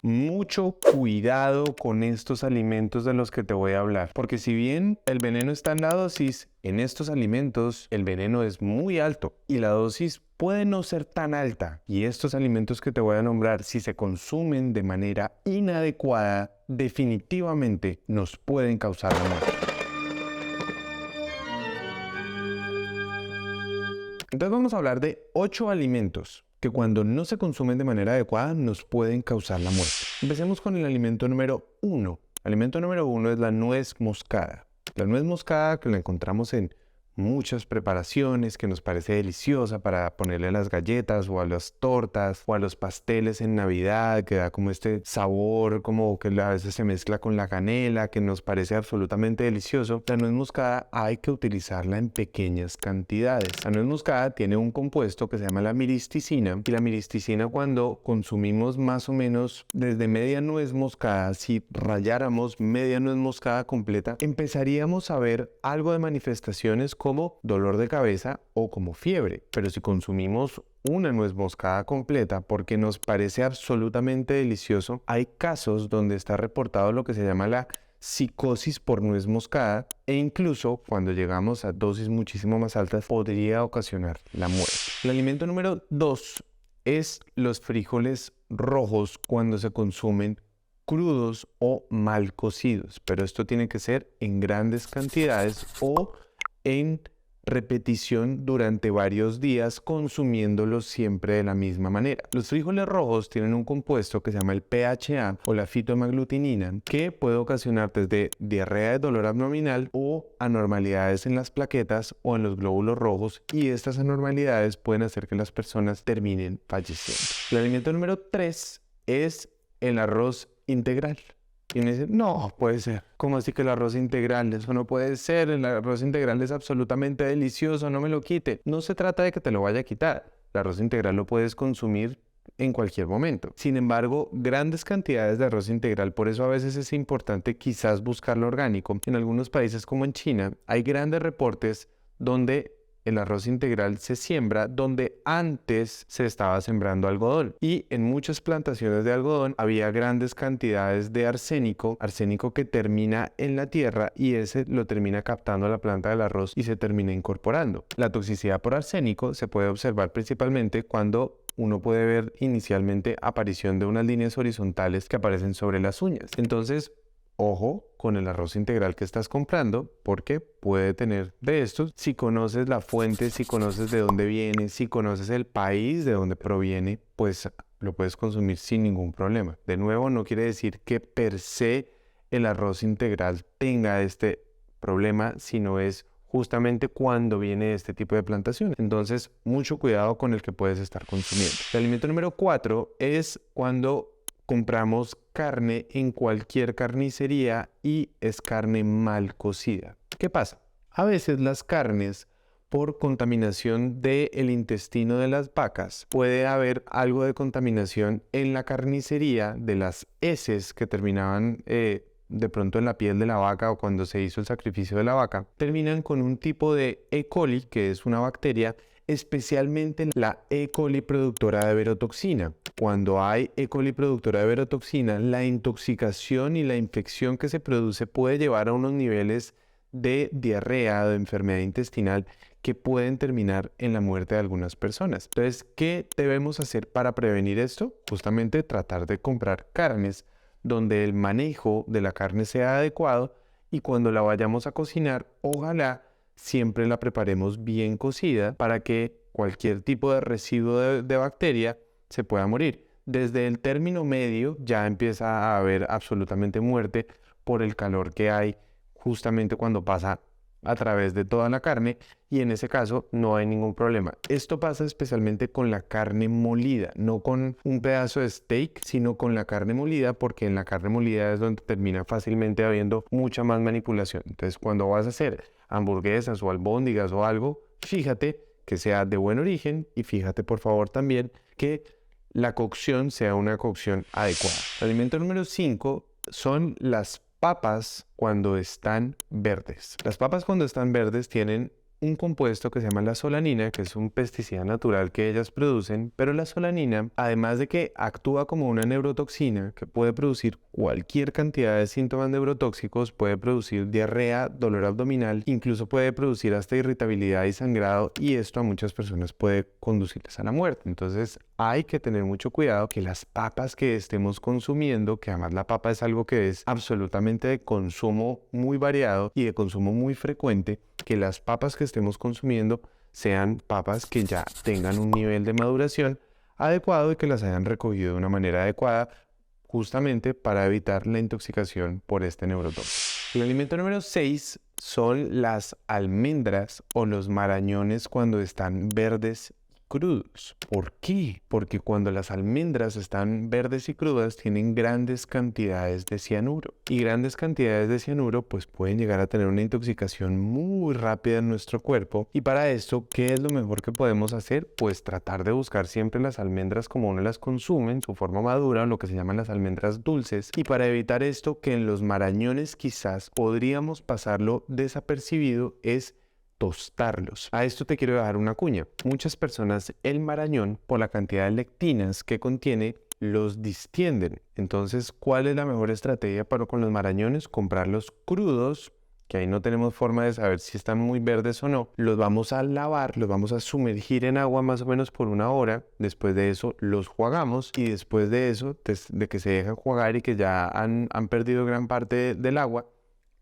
Mucho cuidado con estos alimentos de los que te voy a hablar, porque si bien el veneno está en la dosis, en estos alimentos el veneno es muy alto y la dosis puede no ser tan alta. Y estos alimentos que te voy a nombrar, si se consumen de manera inadecuada, definitivamente nos pueden causar la muerte. Entonces vamos a hablar de 8 alimentos que cuando no se consumen de manera adecuada nos pueden causar la muerte. Empecemos con el alimento número 1. El alimento número 1 es la nuez moscada. La nuez moscada, que la encontramos en muchas preparaciones, que nos parece deliciosa para ponerle a las galletas o a las tortas o a los pasteles en Navidad, que da como este sabor, como que a veces se mezcla con la canela, que nos parece absolutamente delicioso. La nuez moscada hay que utilizarla en pequeñas cantidades. La nuez moscada tiene un compuesto que se llama la miristicina, y la miristicina, cuando consumimos más o menos desde media nuez moscada, si ralláramos media nuez moscada completa, empezaríamos a ver algo de manifestaciones como dolor de cabeza o como fiebre. Pero si consumimos una nuez moscada completa porque nos parece absolutamente delicioso, hay casos donde está reportado lo que se llama la psicosis por nuez moscada, e incluso cuando llegamos a dosis muchísimo más altas podría ocasionar la muerte. El alimento número 2 es los frijoles rojos cuando se consumen crudos o mal cocidos, pero esto tiene que ser en grandes cantidades o en repetición durante varios días, consumiéndolos siempre de la misma manera. Los frijoles rojos tienen un compuesto que se llama el PHA o la fitohemaglutinina, que puede ocasionar desde diarrea de dolor abdominal o anormalidades en las plaquetas o en los glóbulos rojos, y estas anormalidades pueden hacer que las personas terminen falleciendo. El alimento número 3 es el arroz integral. Y uno dice, no, puede ser. ¿Cómo así que el arroz integral? Eso no puede ser. El arroz integral es absolutamente delicioso, no me lo quite. No se trata de que te lo vaya a quitar. El arroz integral lo puedes consumir en cualquier momento. Sin embargo, grandes cantidades de arroz integral, por eso a veces es importante quizás buscar lo orgánico. En algunos países como en China, hay grandes reportes donde el arroz integral se siembra donde antes se estaba sembrando algodón, y en muchas plantaciones de algodón había grandes cantidades de arsénico que termina en la tierra, y ese lo termina captando la planta del arroz y se termina incorporando. La toxicidad por arsénico se puede observar principalmente cuando uno puede ver inicialmente aparición de unas líneas horizontales que aparecen sobre las uñas. Entonces, ojo con el arroz integral que estás comprando, porque puede tener de estos. Si conoces la fuente, si conoces de dónde viene, si conoces el país de donde proviene, pues lo puedes consumir sin ningún problema. De nuevo, no quiere decir que per se el arroz integral tenga este problema, sino es justamente cuando viene este tipo de plantación. Entonces, mucho cuidado con el que puedes estar consumiendo. El alimento número 4 es cuando compramos carne en cualquier carnicería y es carne mal cocida. ¿Qué pasa? A veces las carnes, por contaminación del intestino de las vacas, puede haber algo de contaminación en la carnicería de las heces que terminaban de pronto en la piel de la vaca, o cuando se hizo el sacrificio de la vaca, terminan con un tipo de E. coli, que es una bacteria, especialmente la E. coli productora de verotoxina. Cuando hay E. coli productora de verotoxina, la intoxicación y la infección que se produce puede llevar a unos niveles de diarrea o de enfermedad intestinal que pueden terminar en la muerte de algunas personas. Entonces, ¿qué debemos hacer para prevenir esto? Justamente tratar de comprar carnes donde el manejo de la carne sea adecuado, y cuando la vayamos a cocinar, ojalá siempre la preparemos bien cocida para que cualquier tipo de residuo de bacteria se pueda morir. Desde el término medio ya empieza a haber absolutamente muerte por el calor que hay justamente cuando pasa a través de toda la carne, y en ese caso no hay ningún problema. Esto pasa especialmente con la carne molida, no con un pedazo de steak, sino con la carne molida, porque en la carne molida es donde termina fácilmente habiendo mucha más manipulación. Entonces, cuando vas a hacer hamburguesas o albóndigas o algo, fíjate que sea de buen origen, y fíjate por favor también que la cocción sea una cocción adecuada. El alimento número 5 son las papas cuando están verdes. Las papas cuando están verdes tienen un compuesto que se llama la solanina, que es un pesticida natural que ellas producen, pero la solanina, además de que actúa como una neurotoxina que puede producir cualquier cantidad de síntomas neurotóxicos, puede producir diarrea, dolor abdominal, incluso puede producir hasta irritabilidad y sangrado, y esto a muchas personas puede conducirles a la muerte. Entonces hay que tener mucho cuidado que las papas que estemos consumiendo, que además la papa es algo que es absolutamente de consumo muy variado y de consumo muy frecuente, que las papas que estemos consumiendo sean papas que ya tengan un nivel de maduración adecuado y que las hayan recogido de una manera adecuada, justamente para evitar la intoxicación por este neurotóxico. El alimento número 6 son las almendras o los marañones cuando están verdes crudos. ¿Por qué? Porque cuando las almendras están verdes y crudas tienen grandes cantidades de cianuro. Y grandes cantidades de cianuro pues pueden llegar a tener una intoxicación muy rápida en nuestro cuerpo. Y para esto, ¿qué es lo mejor que podemos hacer? Pues tratar de buscar siempre las almendras como uno las consume en su forma madura, o lo que se llaman las almendras dulces. Y para evitar esto, que en los marañones quizás podríamos pasarlo desapercibido, es tostarlos. A esto te quiero dejar una cuña. Muchas personas el marañón, por la cantidad de lectinas que contiene, los distienden. Entonces, ¿cuál es la mejor estrategia para con los marañones? Comprarlos crudos, que ahí no tenemos forma de saber si están muy verdes o no. Los vamos a lavar, los vamos a sumergir en agua más o menos por 1 hora. Después de eso los jugamos, y después de eso, de que se dejan jugar y que ya han perdido gran parte del agua,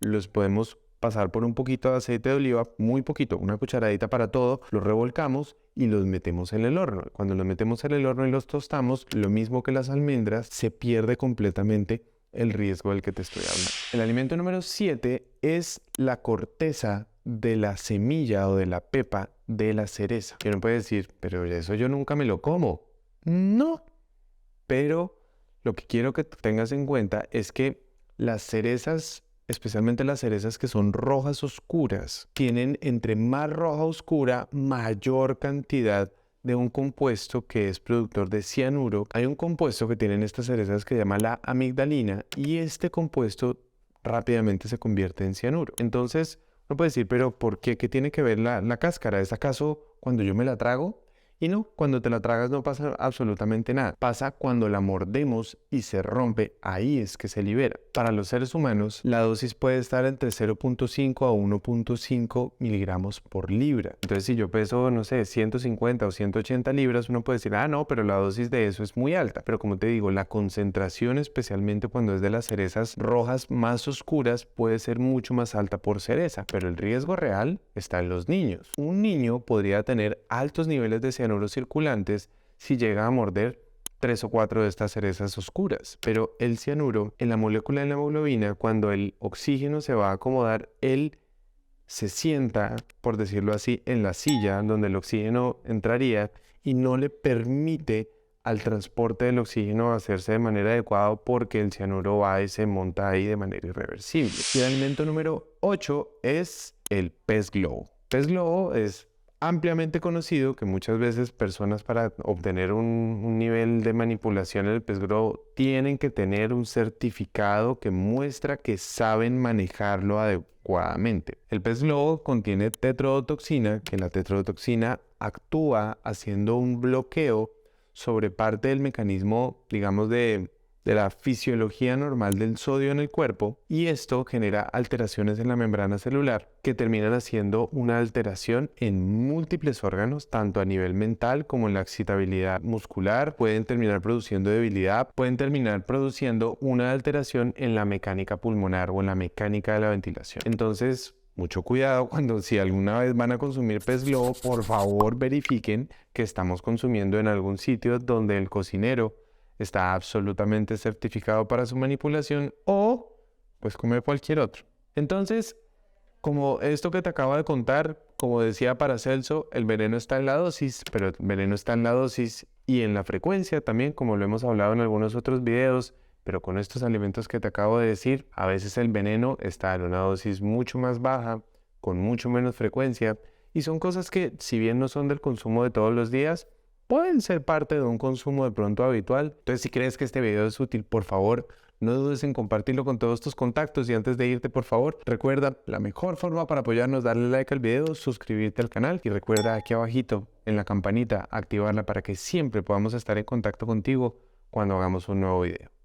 los podemos pasar por un poquito de aceite de oliva, muy poquito, una cucharadita para todo, los revolcamos y los metemos en el horno. Cuando los metemos en el horno y los tostamos, lo mismo que las almendras, se pierde completamente el riesgo del que te estoy hablando. El alimento número 7 es la corteza de la semilla o de la pepa de la cereza. Y uno puede decir, pero eso yo nunca me lo como. No, pero lo que quiero que tengas en cuenta es que las cerezas, especialmente las cerezas que son rojas oscuras, tienen entre más roja oscura, mayor cantidad de un compuesto que es productor de cianuro. Hay un compuesto que tienen estas cerezas que se llama la amigdalina, y este compuesto rápidamente se convierte en cianuro. Entonces, uno puede decir, pero ¿por qué? ¿Qué tiene que ver la cáscara? ¿Es acaso cuando yo me la trago? Y no, cuando te la tragas no pasa absolutamente nada. Pasa cuando la mordemos y se rompe, ahí es que se libera. Para los seres humanos, la dosis puede estar entre 0.5 a 1.5 miligramos por libra. Entonces, si yo peso, no sé, 150 o 180 libras, uno puede decir, ah, no, pero la dosis de eso es muy alta. Pero como te digo, la concentración, especialmente cuando es de las cerezas rojas más oscuras, puede ser mucho más alta por cereza. Pero el riesgo real está en los niños. Un niño podría tener altos niveles de cianuro circulantes si llega a morder 3 o 4 de estas cerezas oscuras. Pero el cianuro en la molécula de la hemoglobina, cuando el oxígeno se va a acomodar, él se sienta, por decirlo así, en la silla donde el oxígeno entraría y no le permite al transporte del oxígeno hacerse de manera adecuada, porque el cianuro va y se monta ahí de manera irreversible. Y el alimento número 8 es el pez globo. Pez globo es ampliamente conocido que muchas veces personas, para obtener un nivel de manipulación en el pez globo, tienen que tener un certificado que muestra que saben manejarlo adecuadamente. El pez globo contiene tetrodotoxina, que la tetrodotoxina actúa haciendo un bloqueo sobre parte del mecanismo, digamos, de la fisiología normal del sodio en el cuerpo, y esto genera alteraciones en la membrana celular que terminan haciendo una alteración en múltiples órganos, tanto a nivel mental como en la excitabilidad muscular. Pueden terminar produciendo debilidad, pueden terminar produciendo una alteración en la mecánica pulmonar o en la mecánica de la ventilación. Entonces, mucho cuidado cuando, si alguna vez van a consumir pez globo, por favor verifiquen que estamos consumiendo en algún sitio donde el cocinero está absolutamente certificado para su manipulación, o pues comer cualquier otro. Entonces, como esto que te acabo de contar, como decía Paracelso, el veneno está en la dosis, pero el veneno está en la dosis y en la frecuencia también, como lo hemos hablado en algunos otros videos. Pero con estos alimentos que te acabo de decir, a veces el veneno está en una dosis mucho más baja, con mucho menos frecuencia, y son cosas que, si bien no son del consumo de todos los días, pueden ser parte de un consumo de pronto habitual. Entonces, si crees que este video es útil, por favor, no dudes en compartirlo con todos tus contactos. Y antes de irte, por favor, recuerda, la mejor forma para apoyarnos es darle like al video, suscribirte al canal y recuerda aquí abajito en la campanita activarla para que siempre podamos estar en contacto contigo cuando hagamos un nuevo video.